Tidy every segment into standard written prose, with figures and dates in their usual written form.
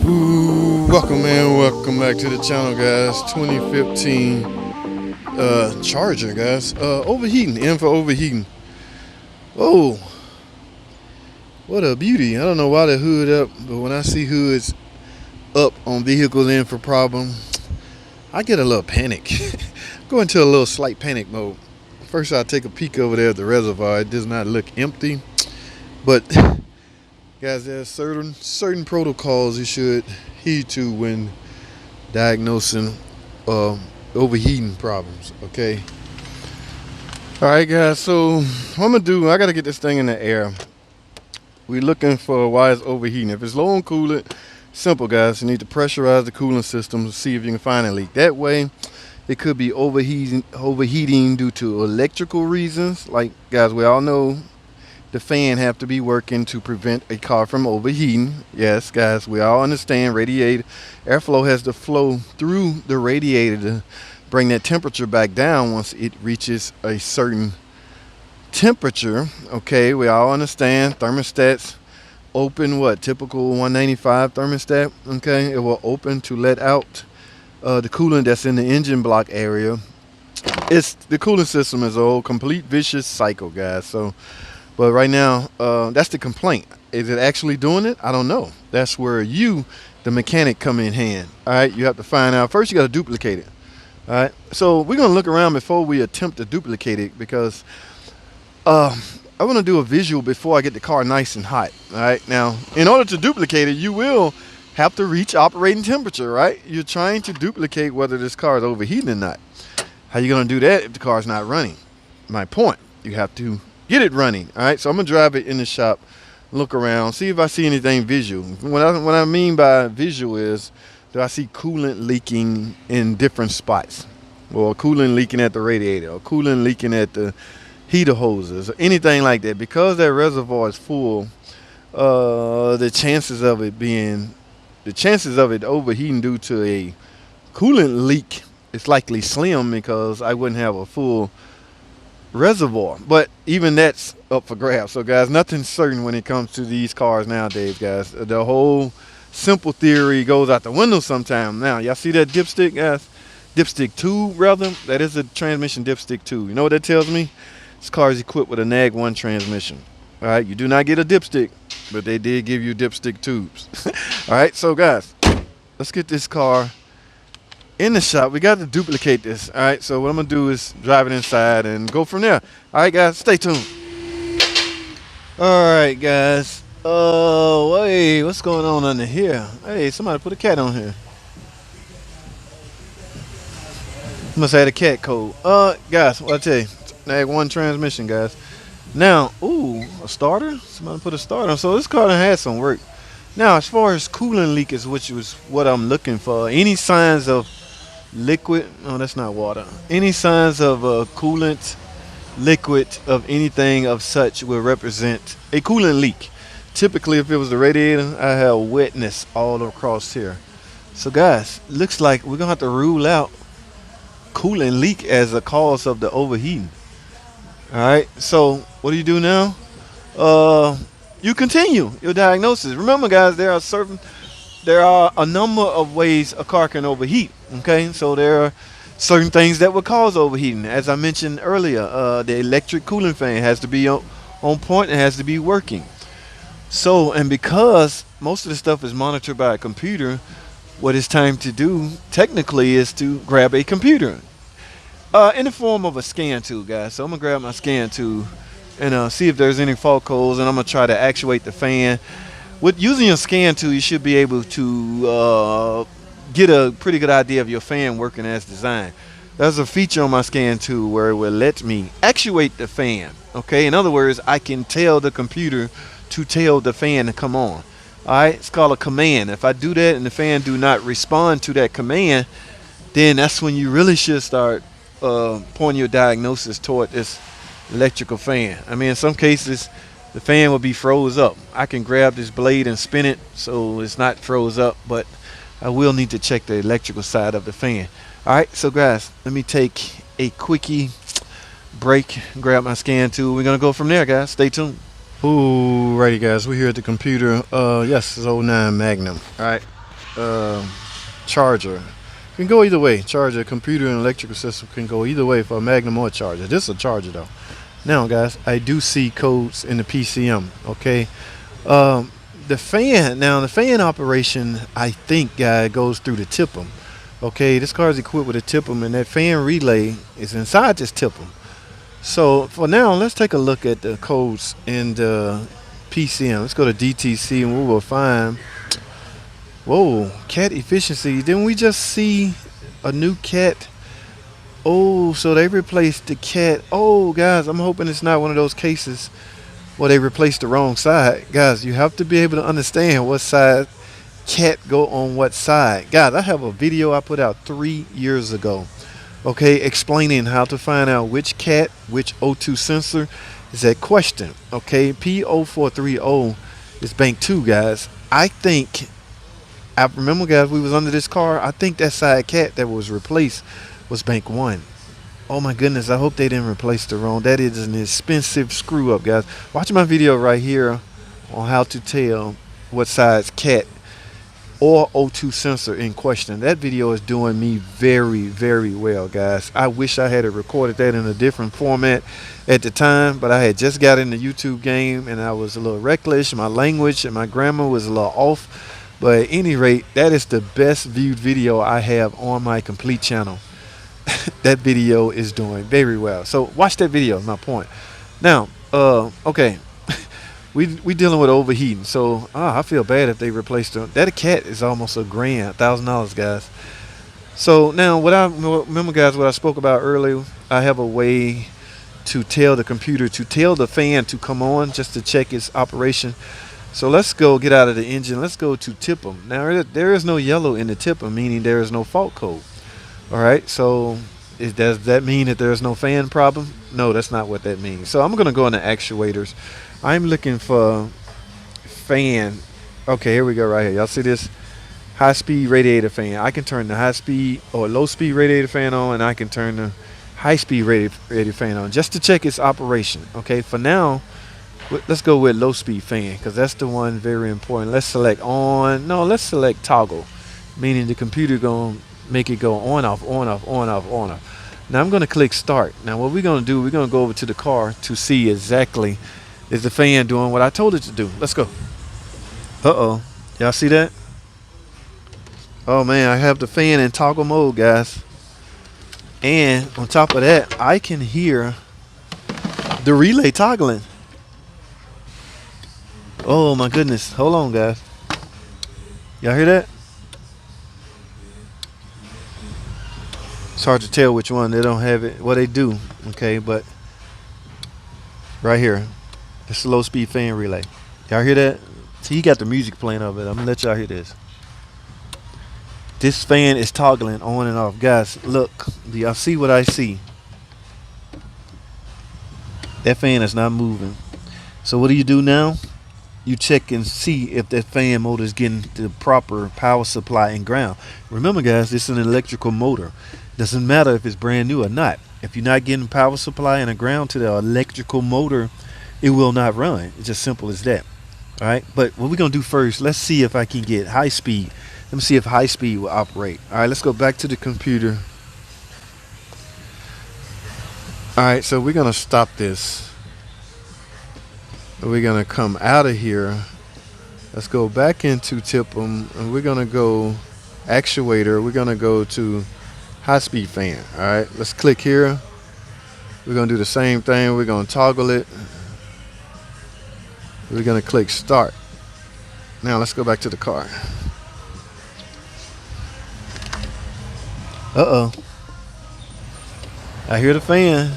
Ooh, welcome back to the channel, guys. 2015 Charger, guys. Overheating, in for overheating. Oh, what a beauty. I don't know why the hood up, but when I see hoods up on vehicles in for problem, I get a little panic. Go into a little slight panic mode. First, I take a peek over there at the reservoir. It does not look empty, but guys, there's certain protocols you should heed to when diagnosing overheating problems. Okay. All right, guys. So what I'm gonna do, I gotta get this thing in the air. We're looking for why it's overheating. If it's low on coolant, simple, guys. You need to pressurize the cooling system to see if you can find a leak. That way, it could be overheating due to electrical reasons. Like, guys, we all know the fan have to be working to prevent a car from overheating. Yes, guys, we all understand radiator airflow has to flow through the radiator to bring that temperature back down once it reaches a certain temperature. Okay, we all understand thermostats open, what, typical 195 thermostat. Okay, it will open to let out the coolant that's in the engine block area. It's the cooling system is a whole complete vicious cycle, guys. So but right now, that's the complaint. Is it actually doing it? I don't know. That's where you, the mechanic, come in hand. All right, you have to find out. First, you got to duplicate it. All right, so we're going to look around before we attempt to duplicate it, because I want to do a visual before I get the car nice and hot. All right, now, in order to duplicate it, you will have to reach operating temperature, right? You're trying to duplicate whether this car is overheating or not. How you going to do that if the car is not running? My point, you have to get it running. All right, so I'm gonna drive it in the shop, look around, see if I see anything visual. What I mean by visual is, do I see coolant leaking in different spots, or coolant leaking at the radiator, or coolant leaking at the heater hoses, or anything like that? Because that reservoir is full, the chances of it overheating due to a coolant leak is likely slim, because I wouldn't have a full reservoir. But even that's up for grabs. So, guys, nothing's certain when it comes to these cars nowadays, guys. The whole simple theory goes out the window sometime. Now, y'all see that dipstick, guys? Dipstick tube, rather. That is a transmission dipstick tube. You know what that tells me? This car is equipped with a nag 1 transmission. All right, you do not get a dipstick, but they did give you dipstick tubes. All right, so, guys, let's get this car in the shop. We got to duplicate this. All right, so what I'm gonna do is drive it inside and go from there. All right, guys, stay tuned. All right, guys. Wait, what's going on under here? Hey, somebody put a cat on here. Must have had a cat code. Guys, what I tell you, nag 1 transmission, guys. Now, ooh, a starter. Somebody put a starter on. So this car done had some work. Now, as far as coolant leakage, which was what I'm looking for, any signs of liquid, no, that's not water, any signs of coolant, liquid of anything of such will represent a coolant leak. Typically, if it was the radiator, I have wetness all across here. So, guys, looks like we're gonna have to rule out coolant leak as a cause of the overheating. All right, so what do you do now? You continue your diagnosis. Remember, guys, there are a number of ways a car can overheat. Okay, so there are certain things that will cause overheating. As I mentioned earlier, the electric cooling fan has to be on point. It has to be working. So, and because most of the stuff is monitored by a computer, what it's time to do technically is to grab a computer in the form of a scan tool, guys. So I'm gonna grab my scan tool and see if there's any fault codes, and I'm gonna try to actuate the fan. With using a scan tool, you should be able to get a pretty good idea of your fan working as designed. There's a feature on my scan tool where it will let me actuate the fan. Okay, in other words, I can tell the computer to tell the fan to come on. All right, it's called a command. If I do that and the fan do not respond to that command, then that's when you really should start pointing your diagnosis toward this electrical fan. I mean, in some cases, the fan will be froze up. I can grab this blade and spin it so it's not froze up, but I will need to check the electrical side of the fan. All right, so guys, let me take a quickie break, grab my scan tool. We're gonna go from there, guys. Stay tuned. Alrighty, guys, we're here at the computer. Yes, it's 09 Magnum. All right, charger. Can go either way. Charger, computer, and electrical system can go either way for a Magnum or a charger. This is a charger though. Now, guys, I do see codes in the PCM. Okay, the fan. Now, the fan operation, I think, goes through the TIPM. Okay, this car is equipped with a TIPM, and that fan relay is inside this TIPM. So for now, let's take a look at the codes in the PCM. Let's go to DTC, and we will find. Whoa, cat efficiency. Didn't we just see a new cat? Oh, so they replaced the cat. Oh, guys, I'm hoping it's not one of those cases where they replaced the wrong side. Guys, you have to be able to understand what side cat go on what side. Guys, I have a video I put out 3 years ago, okay, explaining how to find out which cat, which O2 sensor is at question. Okay, P0430 is bank 2, guys. I remember, guys, we was under this car. I think that side cat that was replaced was bank 1. Oh my goodness, I hope they didn't replace the wrong. That is an expensive screw up, guys. Watch my video right here on how to tell what size cat or O2 sensor in question. That video is doing me very, very well, guys. I wish I had recorded that in a different format at the time, but I had just got in the YouTube game and I was a little reckless. My language and my grammar was a little off. But at any rate, that is the best viewed video I have on my complete channel. That video is doing very well. So watch that video, is my point. Now, okay. we dealing with overheating. So I feel bad if they replaced them. That cat is almost $1,000, guys. So now remember, guys, what I spoke about earlier, I have a way to tell the computer, to tell the fan to come on just to check its operation. So let's go get out of the engine. Let's go to TIPM. Now, there is no yellow in the TIPM, meaning there is no fault code. All right, so does that mean that there's no fan problem? No, that's not what that means. So I'm going to go into actuators. I'm looking for fan. Okay, here we go right here. Y'all see this? High-speed radiator fan. I can turn the high-speed or low-speed radiator fan on, and I can turn the high-speed radiator fan on just to check its operation. Okay, for now, let's go with low speed fan because that's the one very important. Let's select on. No, let's select toggle, meaning the computer gonna make it go on off, on off, on off, on off. Now I'm gonna click start. Now what we're gonna do, we're gonna go over to the car to see exactly is the fan doing what I told it to do. Let's go. Uh-oh, y'all see that? Oh man, I have the fan in toggle mode, guys. And on top of that, I can hear the relay toggling. Oh my goodness. Hold on, guys. Y'all hear that? It's hard to tell which one. They don't have it. Well, they do. Okay, but right here, it's a low speed fan relay. Y'all hear that? See, he got the music playing of it. I'm gonna let y'all hear this. This fan is toggling on and off. Guys, look. Do y'all see what I see? That fan is not moving. So what do you do now? You check and see if that fan motor is getting the proper power supply and ground. Remember, guys, this is an electrical motor. Doesn't matter if it's brand new or not. If you're not getting power supply and a ground to the electrical motor, it will not run. It's just simple as that. All right, but what we're gonna do first, let's see if I can get high speed. Let me see if high speed will operate. All right, let's go back to the computer. All right, so we're gonna stop this. We're gonna come out of here. Let's go back into TIPM, and we're gonna go actuator. We're gonna go to high-speed fan. All right, let's click here. We're gonna do the same thing. We're gonna toggle it. We're gonna click start. Now let's go back to the car. Uh-oh. I hear the fan.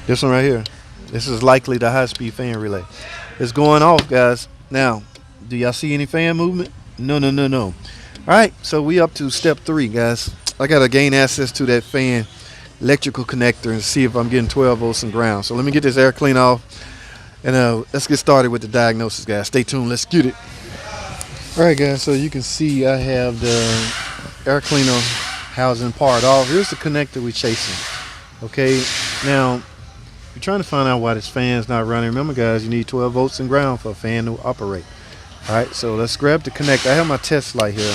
This one right here. This is likely the high-speed fan relay. It's going off, guys. Now, do y'all see any fan movement? No, no, no, no. All right, so we up to step 3, guys. I got to gain access to that fan electrical connector and see if I'm getting 12 volts and ground. So let me get this air clean off, and let's get started with the diagnosis, guys. Stay tuned. Let's get it. All right, guys, so you can see I have the air cleaner housing part off. Here's the connector we're chasing. Okay, now you're trying to find out why this fan's not running, remember guys, you need 12 volts and ground for a fan to operate. All right, so let's grab the connector. I have my test light here.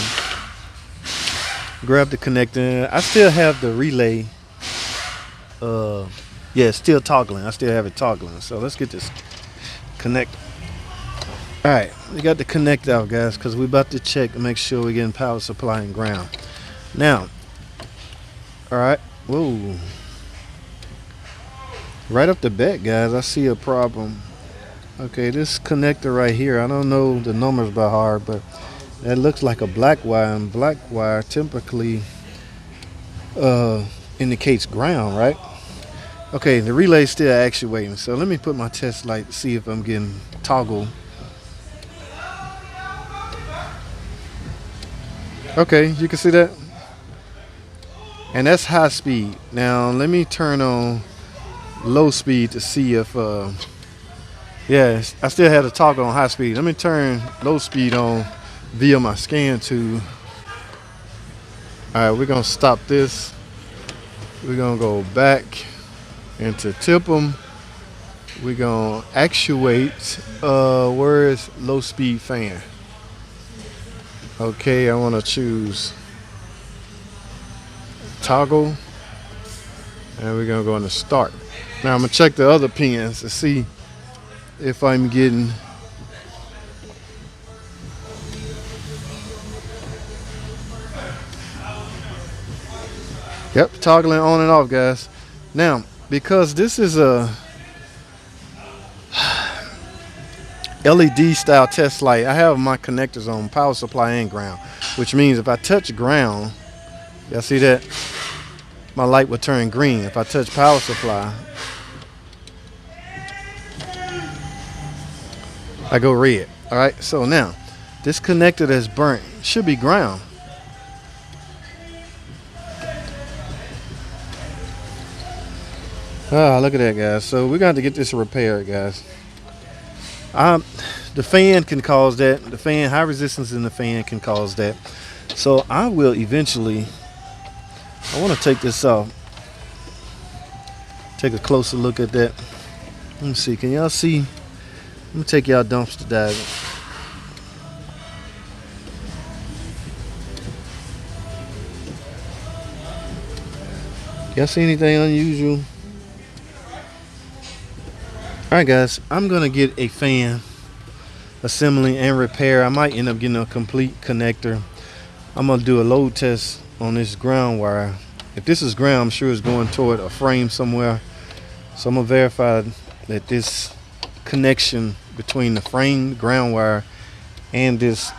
Grab the connector. I still have the relay. Yeah, it's still toggling. I still have it toggling. So let's get this connector. All right, we got the connect out, guys, because we're about to check and make sure we're getting power supply and ground. Now, all right, whoa. Right up the bat, guys, I see a problem. Okay, this connector right here, I don't know the numbers by heart, but that looks like a black wire, and black wire typically indicates ground, right? Okay, the relay's still actuating, so let me put my test light to see if I'm getting toggle. Okay, you can see that? And that's high speed. Now, let me turn on low speed to see if, yeah, I still have the toggle on high speed. Let me turn low speed on via my scan tube. All right, we're gonna stop this. We're gonna go back into tip them. We're gonna actuate, where is low speed fan? Okay, I wanna choose toggle, and we're gonna go into start. Now I'm gonna check the other pins to see if I'm getting yep, toggling on and off, guys. Now, because this is a LED style test light, I have my connectors on power supply and ground, which means if I touch ground, y'all see that? My light will turn green. If I touch power supply, I go red. All right, so now this connector that's burnt should be ground. Ah, look at that, guys. So we're going to get this repaired, guys. The fan can cause that. The fan, high resistance in the fan can cause that. So I will eventually, I want to take this off. Take a closer look at that. Let me see, can y'all see? Let me take y'all dumpster diving. Y'all see anything unusual? Alright guys, I'm gonna get a fan assembly and repair. I might end up getting a complete connector. I'm gonna do a load test on this ground wire. If this is ground, I'm sure it's going toward a frame somewhere. So I'm gonna verify that this connection between the frame, ground wire, and this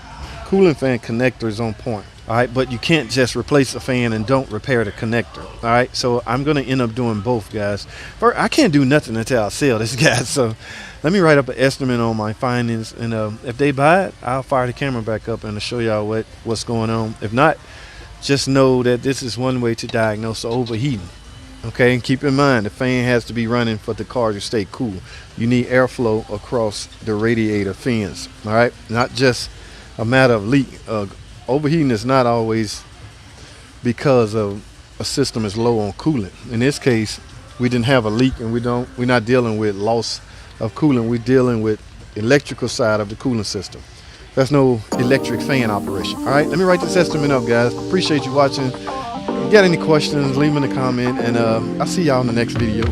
cooling fan connector is on point. All right, but you can't just replace the fan and don't repair the connector. All right, so I'm gonna end up doing both, guys. First, I can't do nothing until I sell this, guys. So let me write up an estimate on my findings, and if they buy it, I'll fire the camera back up and show y'all what's going on. If not, just know that this is one way to diagnose overheating. Okay, and keep in mind the fan has to be running for the car to stay cool. You need airflow across the radiator fins. All right, not just a matter of leak. Overheating is not always because of a system is low on coolant. In this case, we didn't have a leak, and we're not dealing with loss of coolant. We're dealing with electrical side of the cooling system. That's no electric fan operation. All right, let me write this estimate up, guys. Appreciate you watching. If you got any questions, leave them in the comment, and I'll see y'all in the next video.